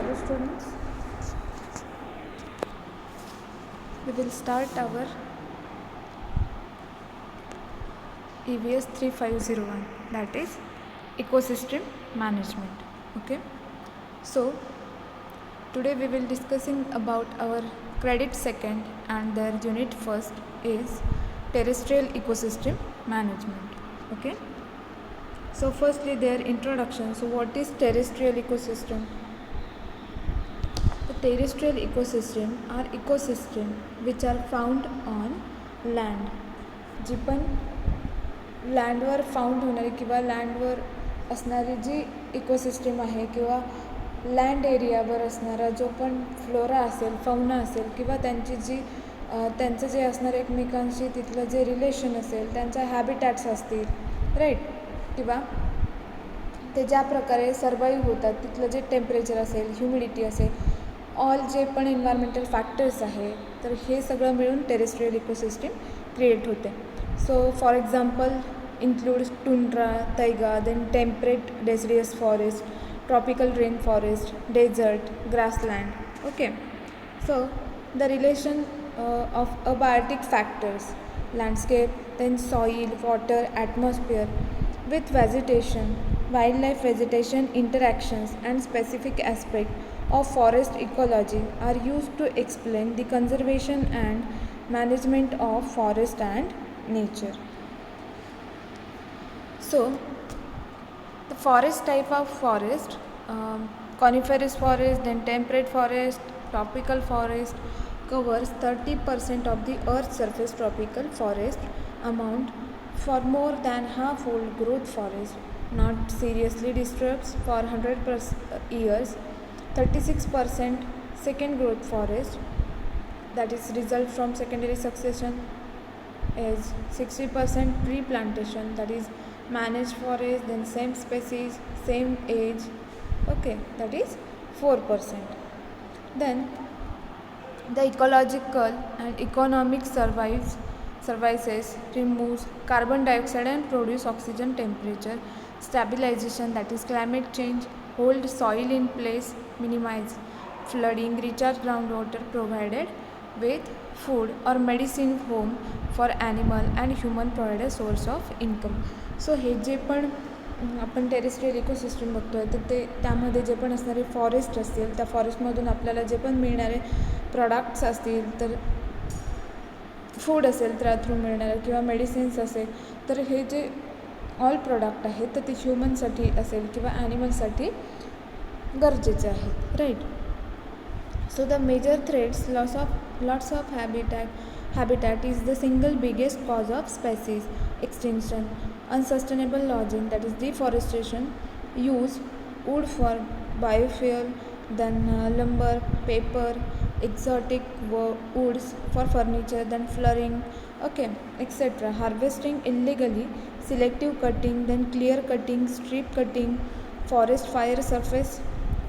Hello students, we will start our EVS 3501, that is ecosystem management. Okay, so today we will discussing about our credit second and their unit first is terrestrial ecosystem management. Okay, so firstly their introduction. So what is terrestrial ecosystem? The terrestrial ecosystem are ecosystem which are found on land. जी पण लँडवर found होणारी किंवा लँडवर असणारी जी ecosystem आहे किंवा land एरियावर असणारा जो पण फ्लोरा असेल, फौना असेल किंवा त्यांची जी त्यांचं जे असणार एकमेकांशी तिथलं जे रिलेशन असेल, त्यांच्या हॅबिटॅट्स असतील, राईट, किंवा ते ज्या प्रकारे सर्वाईव्ह होतात, तिथलं जे टेम्परेचर असेल, ह्युमिडिटी असेल, ऑल जे पण एन्व्हायरमेंटल फॅक्टर्स आहे, तर हे सगळं मिळून टेरेस्ट्रियल इकोसिस्टम क्रिएट होते. So for example includes tundra, taiga, then temperate deciduous forest, tropical rain forest, desert, grassland. Okay, so the relation of abiotic factors, landscape, then soil, water, atmosphere with vegetation, wildlife vegetation interactions and specific aspect of forest ecology are used to explain the conservation and management of forest and nature. So the forest type of forest, coniferous forest, then temperate forest, tropical forest covers 30% of the earth's surface. Tropical forest amount for more than half old growth forest not seriously disturbed for 100 years. 36% second growth forest, that is result from secondary succession, is 60% pre-plantation, that is managed forest, then same species, same age, okay, that is 4%. Then the ecological and economic services removes carbon dioxide and produce oxygen. Temperature stabilization, that is climate change, hold soil in place, minimize flooding, recharge groundwater, provided with food or medicine home for animal and human, provide a source of income. सो हे जे पण आपण terrestrial ecosystem बघतो आहे, तर ते त्यामध्ये जे पण असणारे forest असतील, त्या फॉरेस्टमधून आपल्याला जे पण मिळणारे प्रॉडक्ट्स असतील, तर फूड असेल त्या थ्रू मिळणारे किंवा मेडिसिन्स असेल, तर हे जे ऑल प्रॉडक्ट आहेत तर ते ह्युमनसाठी असेल किंवा ॲनिमलसाठी गरजेचे आहेत, right. So the major threats, loss of habitat is the single biggest cause of species extinction. Unsustainable logging, that is deforestation, use wood for biofuel, then lumber, paper, exotic woods for furniture, then flooring, okay, etc. Harvesting illegally, selective cutting, then clear cutting, strip cutting, forest fire, surface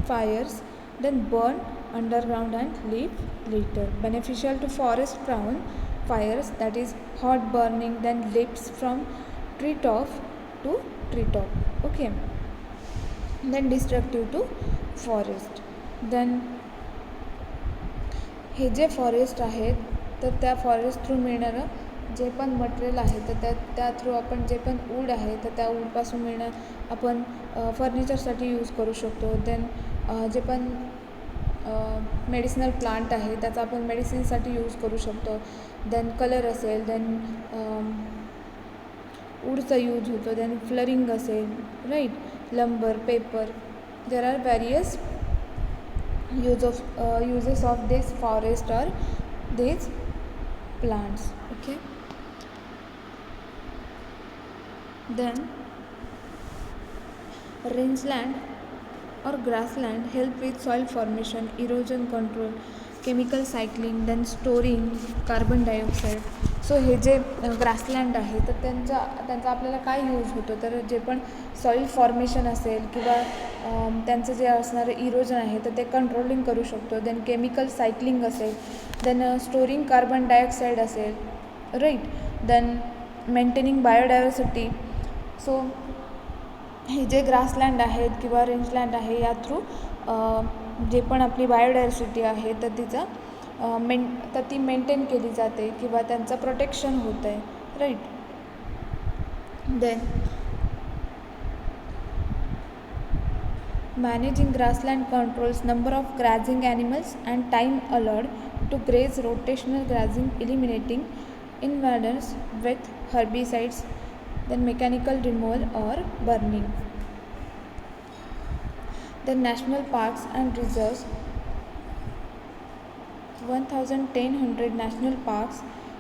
fires, then burn underground and leave litter. Beneficial to forest crown fires, that is hot burning, then leaps from tree top to tree top, okay. Then destructive to forest. Then हे जे forest आहेत तर त्या forest through मिळणारं जे पण material आहे तर त्या थ्रू आपण जे पण वूड आहे तर त्या वूडपासून मिळणं आपण फर्निचरसाठी यूज करू शकतो. देन जे पण मेडिसिनल प्लांट आहे त्याचा आपण मेडिसिनसाठी यूज करू शकतो. देन कलर असेल, देन वूडचा यूज होतो, देन फ्लरिंग असेल, right, lumber, paper. There are various uses of this forest or these plants, okay. Then rangeland or grassland help with soil formation, erosion control, chemical cycling, then storing carbon dioxide. So hey J grassland आहे तर त्यांचा आपल्याला काय use होतो, तर जे पण soil formation असेल किंवा त्यांचं जे असणारं इरोजन आहे तर ते कंट्रोलिंग करू शकतो. देन केमिकल सायकलिंग असेल, देन स्टोरिंग कार्बन डायऑक्साईड असेल, राईट, देन मेंटेनिंग बायोडायव्हर्सिटी. सो हे जे ग्रासलँड आहेत किंवा रेंजलँड आहे या थ्रू जे पण आपली बायोडायव्हर्सिटी आहे तर तिचा तर ती मेंटेन केली जाते किंवा त्यांचं प्रोटेक्शन होतं आहे, right. Then managing grassland controls number of grazing animals and time allowed to graze, rotational grazing, eliminating invaders with herbicides, then mechanical removal or burning. The national parks and reserves, 1,100 national parks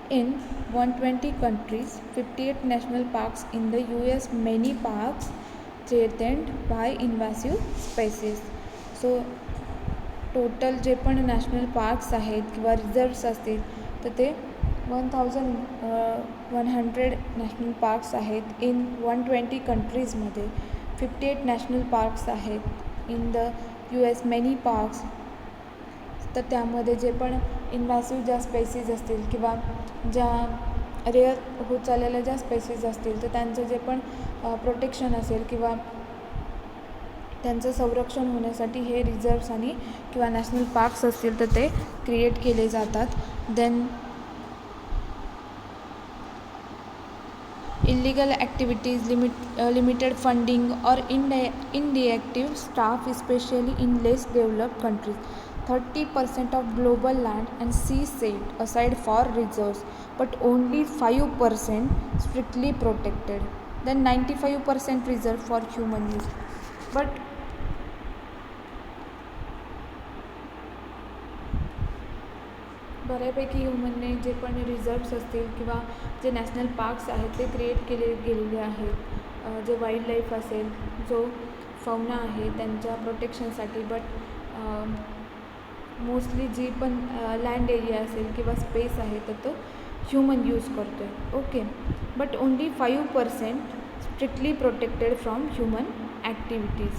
in 120 countries, 58 national parks in the US, many parks threatened by invasive species. So total जे पण national parks आहेत किंवा reserves असतील तर ते 1,100 national parks आहेत इन 120 कंट्रीजमध्ये. 58 national parks आहेत in the US, many parks. तर त्यामध्ये जे पण इन्व्हॅसिव्ह ज्या स्पेसीज असतील किंवा ज्या रेअर होत चाललेल्या ज्या स्पेसीज असतील तर त्यांचं जे पण प्रोटेक्शन असेल किंवा त्यांचं संरक्षण होण्यासाठी हे रिझर्व्स आणि किंवा नॅशनल पार्क्स असतील तर ते क्रिएट केले जातात. Then illegal activities, limited funding or inactive staff, especially in less developed countries. 30% of global land and sea set aside for reserves, but only 5% strictly protected. Then 95% reserved for human use. But बऱ्यापैकी ह्युमनने जे पण reserves असतील किंवा जे national parks आहेत ते create गेलेले आहेत. जे wild life असेल, जो फौना आहे त्यांच्या प्रोटेक्शनसाठी. बट मोस्टली जी पण लँड एरिया असेल किंवा स्पेस आहे तर तो ह्युमन यूज करतो आहे. Okay. But only 5% strictly protected from human activities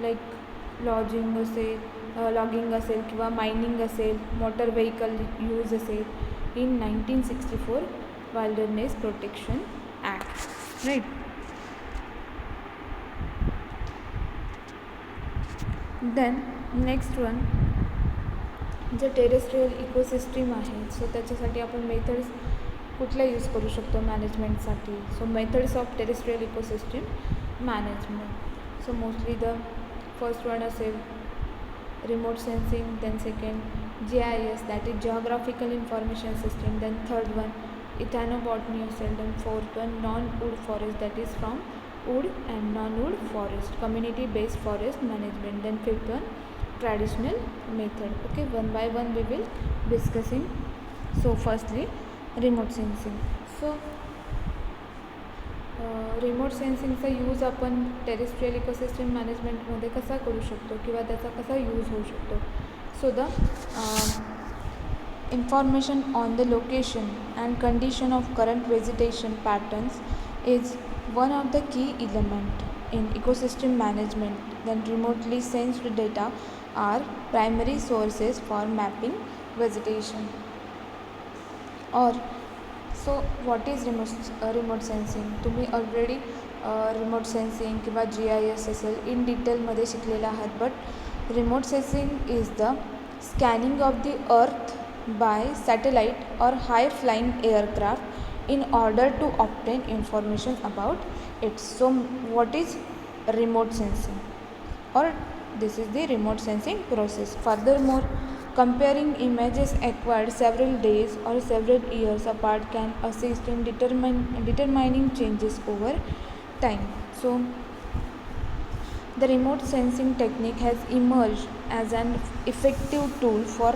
like logging असेल किंवा मायनिंग असेल, मोटर व्हेकल यूज असेल in 1964 wilderness protection act, right. Then next one, जे टेरेस्ट्रियल इकोसिस्टीम आहे सो त्याच्यासाठी आपण मेथड्स कुठल्या यूज करू शकतो मॅनेजमेंटसाठी. So methods of terrestrial ecosystem management. So mostly the first one असेल remote sensing, then second GIS, that is geographical information system, then third one ethnobotany cell, then fourth one non-wood forest, that is from wood and non-wood forest, community based forest management, then fifth one traditional method. Okay, one by one we will discussing. So firstly remote sensing. So remote सेन्सिंगचा use आपण terrestrial ecosystem मॅनेजमेंटमध्ये कसा करू शकतो किंवा त्याचा कसा use होऊ शकतो. So the information on the location and condition of current vegetation patterns is one of the key element in ecosystem management. Then remotely sensed data are primary sources for mapping vegetation. Or so what is remote sensing. तुम्ही already remote sensing किंवा GIS असेल in डिटेलमध्ये शिकलेला आहात. But remote sensing is the scanning of the earth by satellite or high flying aircraft in order to obtain information about it. So what is remote sensing, or this is the remote sensing process. Furthermore, comparing images acquired several days or several years apart can assist in determining changes over time. So the remote sensing technique has emerged as an effective tool for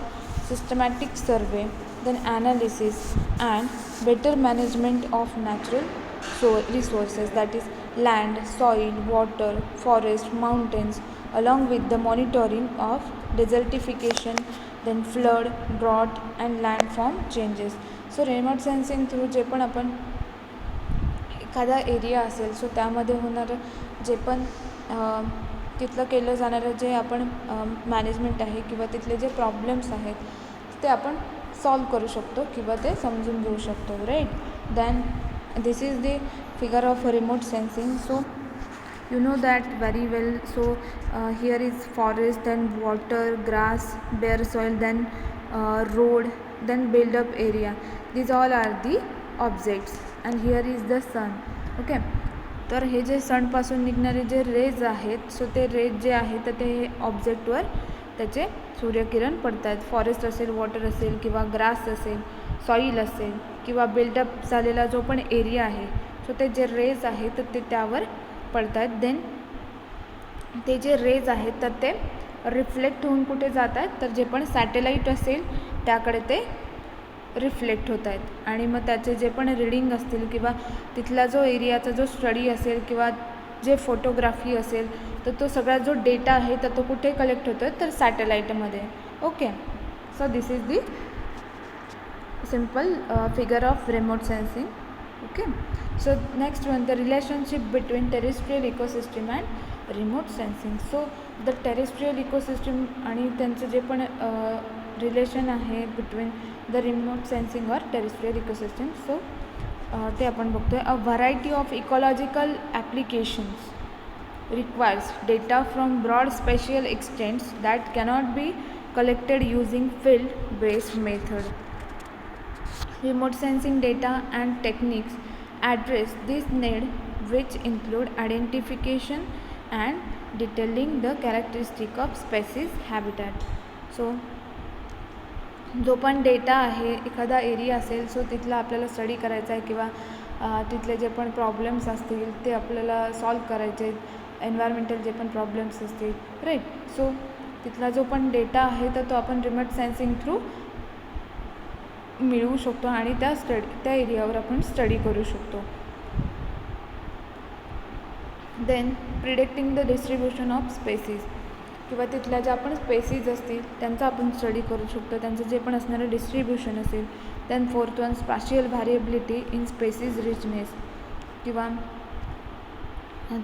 systematic survey, then analysis and better management of natural resources, that is land, soil, water, forest, mountains, along with the monitoring of desertification, then flood, drought and landform changes. So remote sensing through जे पण आपण एखादा area असेल सो त्यामध्ये होणारं जे पण तिथलं केलं जाणारं जे आपण मॅनेजमेंट आहे किंवा तिथले जे प्रॉब्लेम्स आहेत ते आपण सॉल्व करू शकतो किंवा ते समजून घेऊ शकतो, right. Then this is the figure of remote sensing. So you know that very well. So here is forest, then water, grass, bare soil, then road, then build up area. These all are the objects. And here is the sun. Okay, तर हे जे सनपासून निघणारे जे raise आहेत, सो ते raise जे आहे तर ते ऑब्जेक्टवर त्याचे सूर्यकिरण पडत आहेत. Forest असेल, वॉटर असेल, किंवा ग्रास असेल, सॉईल असेल, किंवा बिल्डअप झालेला जो पण एरिया आहे, सो ते जे रेज आहे तर ते त्यावर पडत आहेत. देन ते जे रेज आहेत तर ते रिफ्लेक्ट होऊन कुठे जात आहेत, तर जे पण सॅटेलाईट असेल त्याकडे ते रिफ्लेक्ट होत आहेत. आणि मग त्याचे जे पण रीडिंग असतील, किंवा तिथला जो एरियाचा जो स्टडी असेल, किंवा जे फोटोग्राफी असेल, तर तो सगळा जो डेटा आहे तर तो कुठे कलेक्ट होतो आहे, तर सॅटेलाईटमध्ये. Okay, so this is the simple figure of remote sensing. Okay, so next one, the relationship between terrestrial ecosystem and remote sensing. So the terrestrial ecosystem आणि त्यांचं जे पण रिलेशन आहे between the remote sensing or terrestrial ecosystem, so ते आपण बघतो आहे. A variety of ecological applications requires data from broad spatial extents that cannot be collected using field-based method. Remote sensing data and techniques address this need, which include identification and detailing the characteristic of species habitat. So जो पण data आहे, एखादा area असेल, सो तिथला आपल्याला study करायचा आहे, किंवा तिथले जे पण प्रॉब्लेम्स असतील ते आपल्याला सॉल्व करायचे, एन्व्हायरमेंटल जे पण प्रॉब्लेम्स असतील, राईट. सो तिथला जो पण डेटा आहे तर तो आपण रिमोट सेन्सिंग थ्रू मिळवू शकतो आणि त्या एरियावर आपण स्टडी करू शकतो. Then predicting the distribution of species, किंवा तिथल्या ज्या आपण स्पेसीज असतील त्यांचा आपण स्टडी करू शकतो, त्यांचं जे पण असणारं डिस्ट्रीब्युशन असेल. देन फोर्थ वन, स्पॅशियल व्हॅरिएबिलिटी इन स्पेसीज रिचनेस, किंवा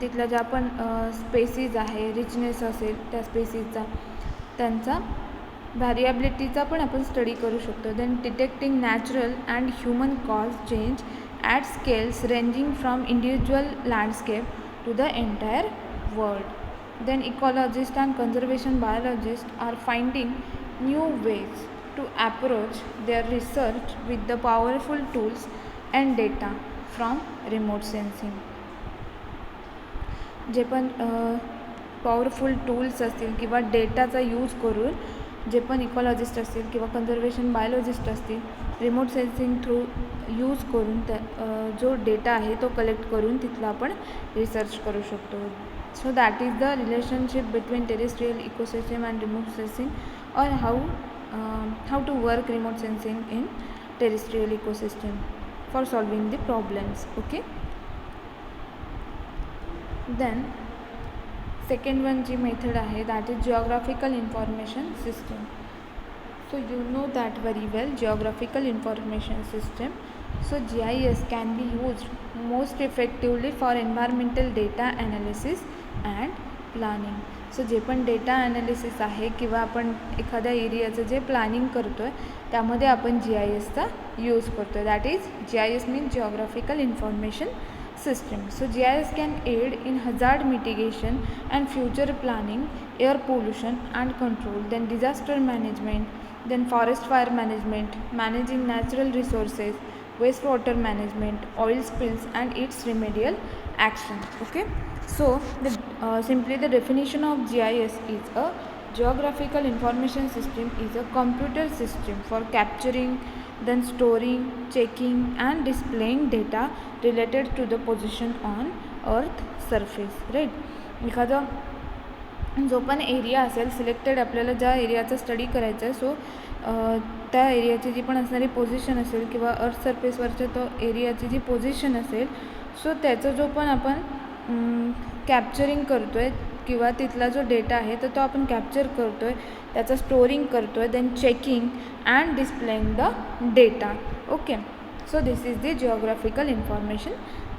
तिथल्या ज्या पण स्पेसीज आहे, रिचनेस असेल त्या स्पेसीजचा, त्यांचा व्हॅरिएबिलिटीचा पण आपण स्टडी करू शकतो. Then detecting natural and human cause change at scales ranging from individual landscape to the entire world. Then ecologists and conservation biologists are finding new ways to approach their research with the powerful tools and data from remote sensing. जे पण powerful tools असतील किंवा डेटाचा use करून जे पण इकॉलॉजिस्ट असतील किंवा conservation biologist असतील, remote sensing through use करून जो डेटा आहे तो कलेक्ट करून तिथला आपण रिसर्च करू शकतो. So that is the relationship between terrestrial ecosystem and remote sensing, or how to work remote sensing in terrestrial ecosystem for solving the problems. Okay. Then second one ji method आहे, that is geographical information system. So you know that very well, geographical information system. So GIS can be used most effectively for environmental data analysis and planning. सो जे पण data analysis आहे किंवा आपण एखाद्या एरियाचं जे planning करतो आहे त्यामध्ये आपण GISचा यूज करतो आहे. That is GIS means geographical information system. So GIS can aid in hazard mitigation and future planning, air pollution and control, then disaster management, then forest fire management, managing natural resources, wastewater management, oil spills and its remedial action. Okay, so simply the definition of GIS is a geographical information system is a computer system for capturing, then storing, checking and displaying data related to the position on earth surface. right, एखादा जो पण area असेल selected, आपल्याला ज्या एरियाचा study करायचा आहे, सो त्या एरियाची जी पण असणारी पोझिशन असेल किंवा अर्थ सरफेसवरच्या तो एरियाची जी पोझिशन असेल, सो त्याचा जो पण आपण कॅप्चरिंग करतो आहे किंवा तिथला जो डेटा आहे तर तो आपण कॅप्चर करतो आहे, त्याचं स्टोरिंग करतो आहे, then checking and displaying the data. Okay, so this is the geographical information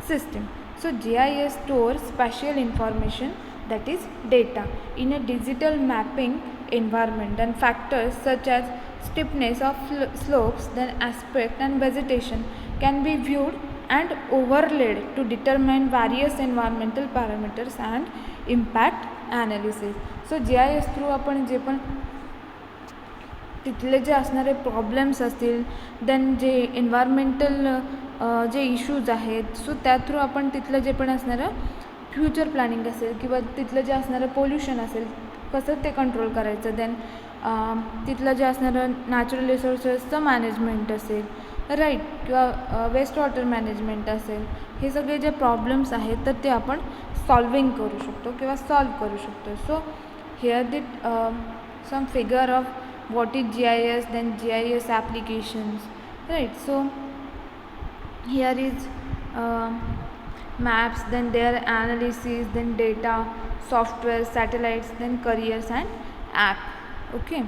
system. So GIS stores spatial information, that is data, in a digital mapping environment, and factors such as steepness of slopes, then aspect and vegetation can be viewed and overlaid to determine various environmental parameters and impact analysis. So GIS through आपण जे पण तिथले जे असणारे problems असतील, then जे environmental जे issues आहेत, सो त्या through आपण तिथलं जे पण असणारं फ्युचर प्लॅनिंग असेल किंवा तिथलं जे असणारं पोल्युशन असेल कसं ते कंट्रोल करायचं, देन तिथलं जे असणारं नॅचरल रिसोर्सेसचं मॅनेजमेंट असेल, राईट, किंवा वेस्ट वॉटर मॅनेजमेंट असेल, हे सगळे जे प्रॉब्लेम्स आहेत तर ते आपण सॉल्विंग करू शकतो किंवा सॉल्व करू शकतो. So here the some figure of what is GIS, then GIS applications, right? So here is maps, then their analysis, then data, software, satellites, then careers and app. Okay,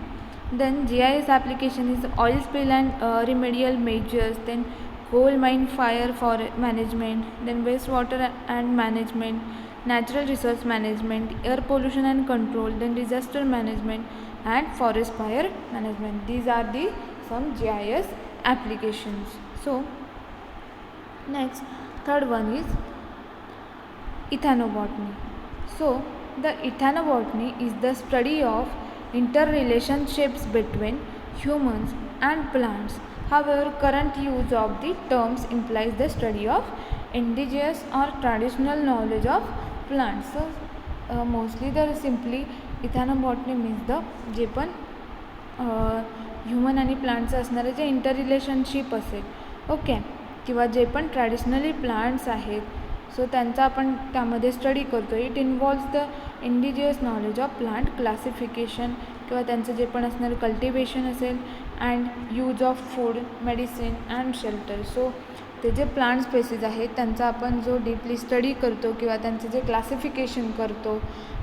then GIS application is oil spill and remedial measures, then coal mine fire for management, then wastewater and management, natural resource management, air pollution and control, then disaster management and forest fire management. These are the some GIS applications. So next, third one is ethnobotany. So the ethnobotany is the study of interrelationships between humans and plants. However, current use of the terms implies the study of indigenous or traditional knowledge of plants. So mostly there is simply ethnobotany means the जे पण human आणि plants असणारे जे inter relationship असेल, okay, किंवा जे पण traditionally plants आहेत, सो त्यांचा आपण त्यामध्ये स्टडी करतो. It involves the indigenous knowledge of plant classification किंवा त्यांचं जे पण असणारं कल्टिवेशन असेल and use of food, medicine and shelter. So ते जे प्लांट स्पेसीज आहेत त्यांचा आपण जो डीपली स्टडी करतो किंवा त्यांचं जे क्लासिफिकेशन करतो,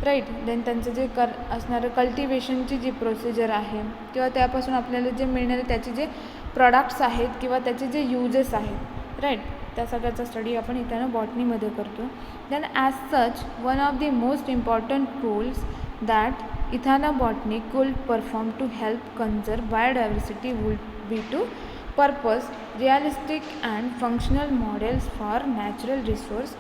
राईट, देन त्यांचं जे असणारं कल्टिवेशनची जी प्रोसिजर आहे किंवा त्यापासून आपल्याला जे मिळणारे त्याचे जे प्रॉडक्ट्स आहेत किंवा त्याचे जे युजेस आहेत, राईट, त्या सगळ्याचा स्टडी आपण इथॅनोबॉटनीमध्ये करतो. Then as such one of the most important roles that ethnobotany could perform to help conserve biodiversity would be to purpose realistic and functional models for natural resource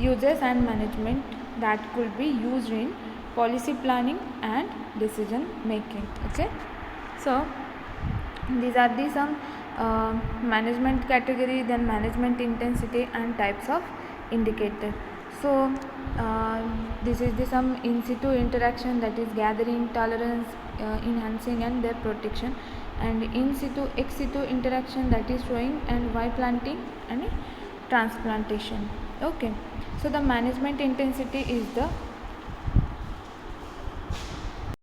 uses and management that could be used in policy planning and decision making. Okay, so these are the some management category, then management intensity and types of indicator. So this is the some in situ interaction, that is gathering, tolerance, enhancing and their protection, and in situ ex situ interaction, that is showing and why planting and transplantation. Okay, so the management intensity is the